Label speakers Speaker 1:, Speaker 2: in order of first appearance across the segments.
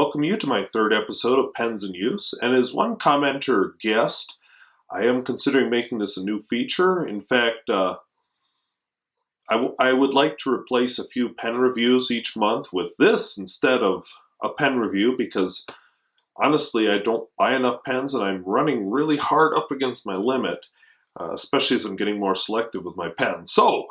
Speaker 1: welcome you to my third episode of Pens in Use, and as one commenter guessed, I am considering making this a new feature. In fact, I would like to replace a few pen reviews each month with this instead of a pen review because honestly I don't buy enough pens and I'm running really hard up against my limit, especially as I'm getting more selective with my pens. So,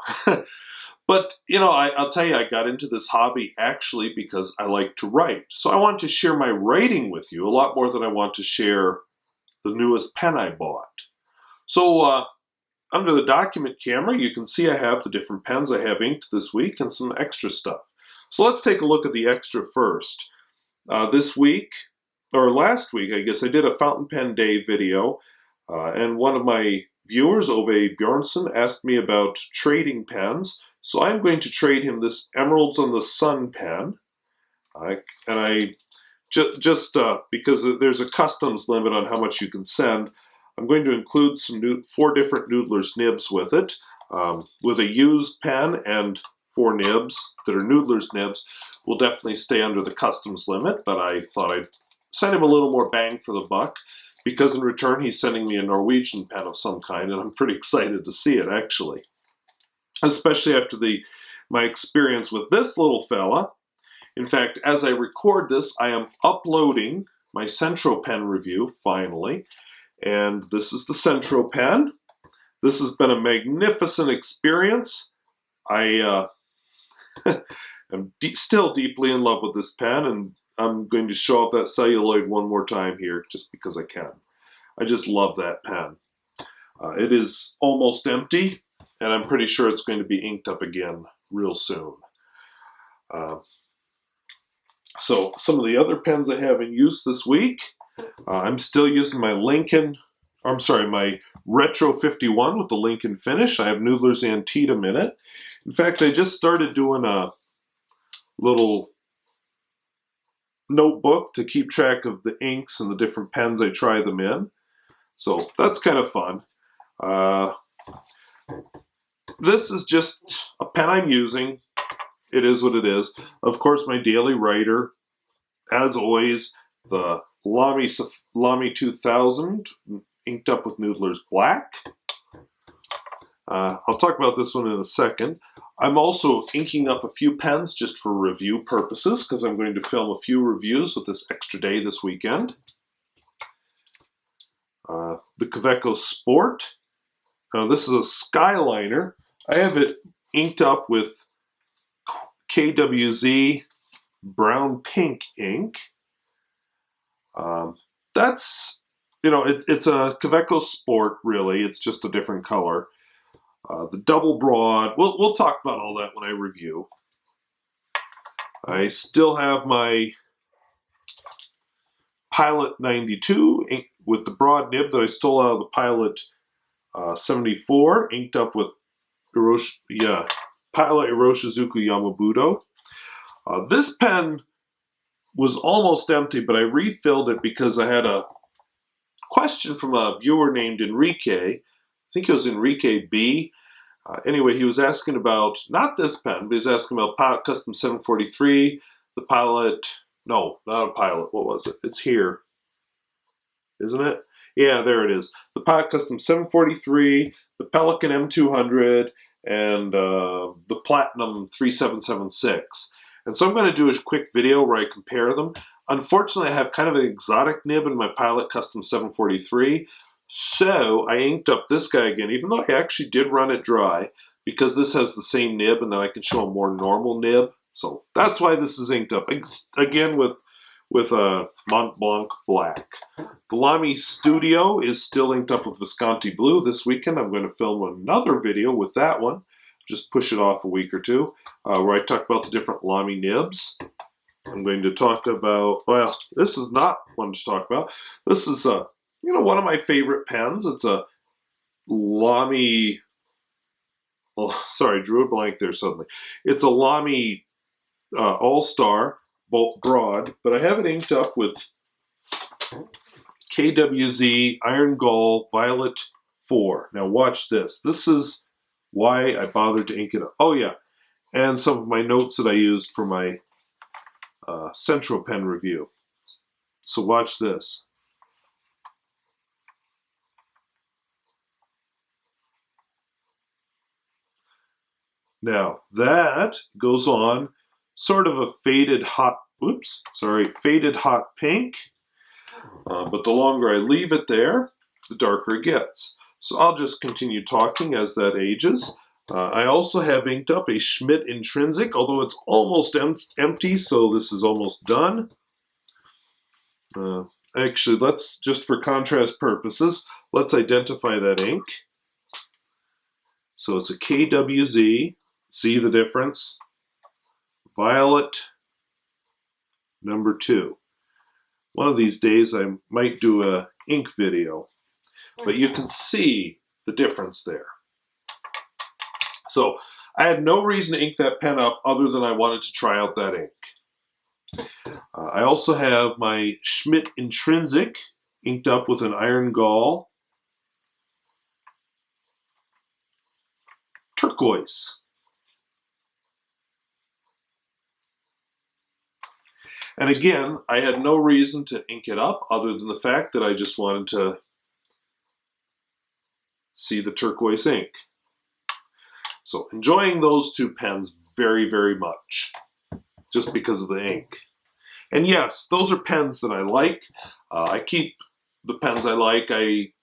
Speaker 1: but I'll tell you, I got into this hobby actually because I like to write. So I want to share my writing with you a lot more than I want to share the newest pen I bought. So under the document camera, you can see I have the different pens I have inked this week and some extra stuff. So let's take a look at the extra first. This week, or last week, I guess, I did a fountain pen day video, and one of my viewers, Ove Bjornsson, asked me about trading pens. So I'm going to trade him this Emeralds on the Sun pen, because there's a customs limit on how much you can send, I'm going to include some 4 different Noodler's nibs with it, with a used pen and 4 nibs that are Noodler's nibs. Will definitely stay under the customs limit, but I thought I'd send him a little more bang for the buck, because in return he's sending me a Norwegian pen of some kind, and I'm pretty excited to see it actually. Especially after my experience with this little fella. In fact, as I record this, I am uploading my Centro pen review, finally. And this is the Centro pen. This has been a magnificent experience. I am still deeply in love with this pen, and I'm going to show off that celluloid one more time here, just because I can. I just love that pen. It is almost empty, and I'm pretty sure it's going to be inked up again real soon. So some of the other pens I have in use this week, I'm still using my my Retro 51 with the Lincoln finish. I have Noodler's Antietam in it. In fact, I just started doing a little notebook to keep track of the inks and the different pens I try them in. So that's kind of fun. This is just a pen I'm using. It is what it is. Of course, my daily writer, as always, the Lamy 2000, inked up with Noodler's Black. I'll talk about this one in a second. I'm also inking up a few pens just for review purposes, because I'm going to film a few reviews with this extra day this weekend. The Kaweco Sport. This is a Skyliner. I have it inked up with KWZ brown pink ink. It's a Kaweco Sport, really. It's just a different color. The double broad, we'll talk about all that when I review. I still have my Pilot 92 with the broad nib that I stole out of the Pilot 74, inked up with Pilot Iroshizuku Yamabudo. This pen was almost empty, but I refilled it because I had a question from a viewer named Enrique. I think it was Enrique B. Anyway, he was asking about, not this pen, but he's asking about Pilot Custom 743, the Pilot, no, not a Pilot, what was it? It's here, isn't it? Yeah, there it is. The Pilot Custom 743, the Pelican M200, and the Platinum 3776. And so I'm going to do a quick video where I compare them. Unfortunately, I have kind of an exotic nib in my Pilot Custom 743, so I inked up this guy again, even though I actually did run it dry, because this has the same nib, and then I can show a more normal nib. So that's why this is inked up, again with a Mont Blanc Black. The Lamy Studio is still inked up with Visconti Blue. This weekend I'm going to film another video with that one. Just push it off a week or two, where I talk about the different Lamy nibs. I'm going to talk about, well, this is not one to talk about. This is one of my favorite pens. It's a Lamy, drew a blank there suddenly. It's a Lamy All-Star Bolt Broad, but I have it inked up with KWZ Iron Gall Violet 4. Now watch this. This is why I bothered to ink it up. Oh yeah, and some of my notes that I used for my Centro pen review. So watch this. Now that goes on sort of a faded hot pink, but the longer I leave it there, the darker it gets. So I'll just continue talking as that ages. I also have inked up a Schmidt Intrinsic, although it's almost empty, so this is almost done. Actually, let's, just for contrast purposes, let's identify that ink. So it's a KWZ. See the difference? Violet number 2. One of these days I might do a ink video, but you can see the difference there. So I had no reason to ink that pen up other than I wanted to try out that ink. I also have my Schmidt Intrinsic inked up with an iron gall turquoise. And again, I had no reason to ink it up other than the fact that I just wanted to see the turquoise ink. So enjoying those two pens very, very much, just because of the ink. And yes, those are pens that I like. I keep the pens I like. I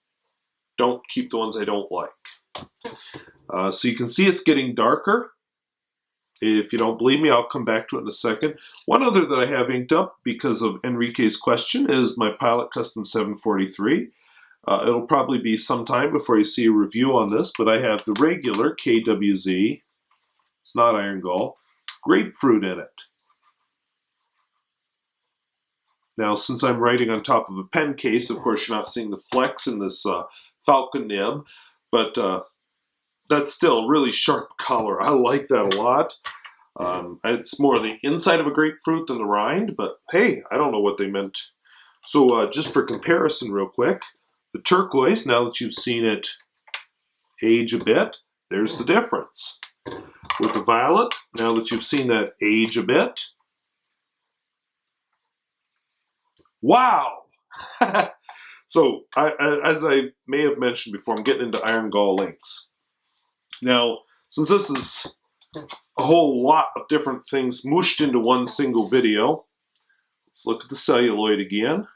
Speaker 1: don't keep the ones I don't like. So you can see it's getting darker. If you don't believe me, I'll come back to it in a second. One other that I have inked up because of Enrique's question is my Pilot Custom 743. It'll probably be some time before you see a review on this, but I have the regular KWZ, it's not iron gall, grapefruit in it. Now, since I'm writing on top of a pen case, of course you're not seeing the flex in this Falcon nib, but that's still a really sharp color. I like that a lot. It's more the inside of a grapefruit than the rind, but hey, I don't know what they meant. So just for comparison real quick, the turquoise, now that you've seen it age a bit, there's the difference. With the violet, now that you've seen that age a bit, wow! So, as I may have mentioned before, I'm getting into iron gall inks. Now, since this is a whole lot of different things mushed into one single video, let's look at the celluloid again.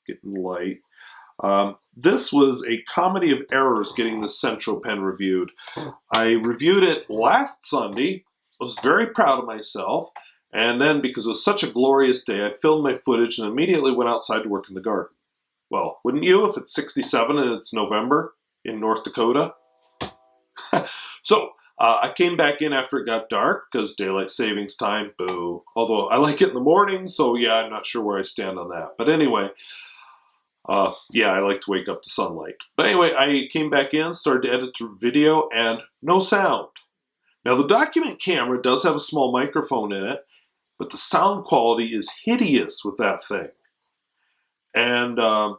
Speaker 1: Getting light. This was a comedy of errors getting the Centro pen reviewed. I reviewed it last Sunday. I was very proud of myself. And then, because it was such a glorious day, I filmed my footage and immediately went outside to work in the garden. Well, wouldn't you if it's 67 and it's November in North Dakota? So, I came back in after it got dark because daylight savings time, boo. Although I like it in the morning, so yeah, I'm not sure where I stand on that. But anyway, yeah, I like to wake up to sunlight. But anyway, I came back in, started to edit the video, and no sound. Now, the document camera does have a small microphone in it, but the sound quality is hideous with that thing. And,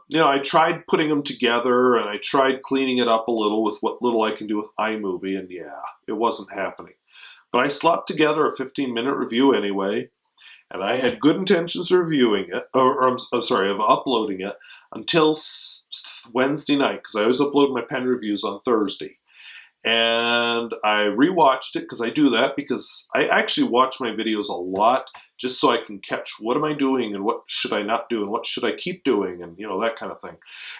Speaker 1: you know, I tried putting them together, and I tried cleaning it up a little with what little I can do with iMovie, and yeah, it wasn't happening. But I slapped together a 15-minute review anyway, and I had good intentions of reviewing it, of uploading it until Wednesday night, because I always upload my pen reviews on Thursday. And I rewatched it, because I do that, because I actually watch my videos a lot, just so I can catch what am I doing, and what should I not do, and what should I keep doing, and you know, that kind of thing.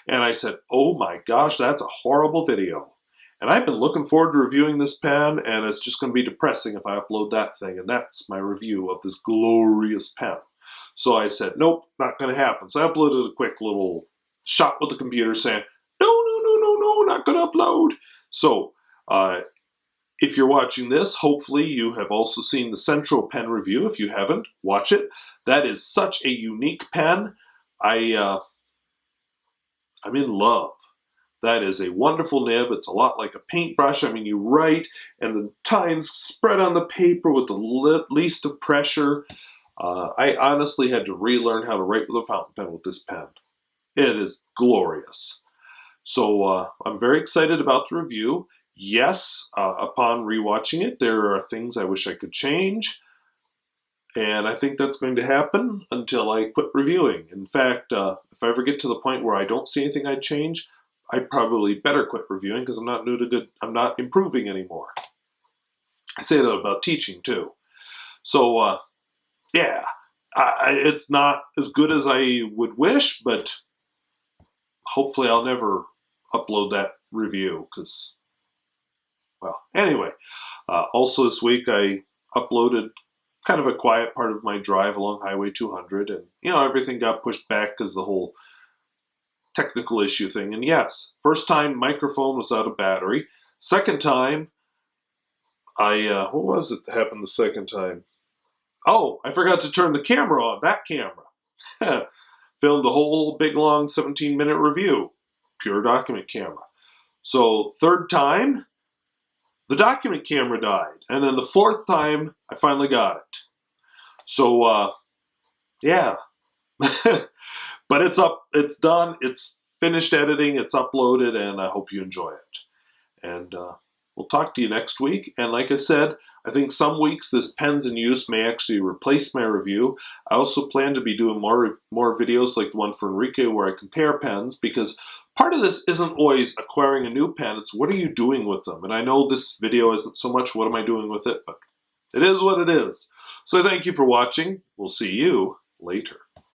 Speaker 1: And I said, oh my gosh, that's a horrible video. And I've been looking forward to reviewing this pen, and it's just going to be depressing if I upload that thing. And that's my review of this glorious pen. So I said, nope, not going to happen. So I uploaded a quick little shot with the computer saying, no, not going to upload. So if you're watching this, hopefully you have also seen the Centro pen review. If you haven't, watch it. That is such a unique pen. I'm in love. That is a wonderful nib. It's a lot like a paintbrush. I mean, you write, and the tines spread on the paper with the least of pressure. I honestly had to relearn how to write with a fountain pen with this pen. It is glorious. So I'm very excited about the review. Yes, upon rewatching it, there are things I wish I could change. And I think that's going to happen until I quit reviewing. In fact, if I ever get to the point where I don't see anything I'd change, I probably better quit reviewing because I'm not improving anymore. I say that about teaching too. So yeah, it's not as good as I would wish, but hopefully I'll never upload that review because, well, anyway. Also this week I uploaded kind of a quiet part of my drive along Highway 200, and everything got pushed back because the whole technical issue thing. And yes, first time microphone was out of battery. Second time, what was it that happened the second time? Oh, I forgot to turn the camera on, that camera. Filmed a whole big long 17-minute review, pure document camera. So third time, the document camera died. And then the fourth time, I finally got it. So, yeah. But it's up, it's done, it's finished editing, it's uploaded, and I hope you enjoy it. And we'll talk to you next week. And like I said, I think some weeks this pens in use may actually replace my review. I also plan to be doing more videos like the one for Enrique where I compare pens, because part of this isn't always acquiring a new pen, it's what are you doing with them? And I know this video isn't so much what am I doing with it, but it is what it is. So thank you for watching. We'll see you later.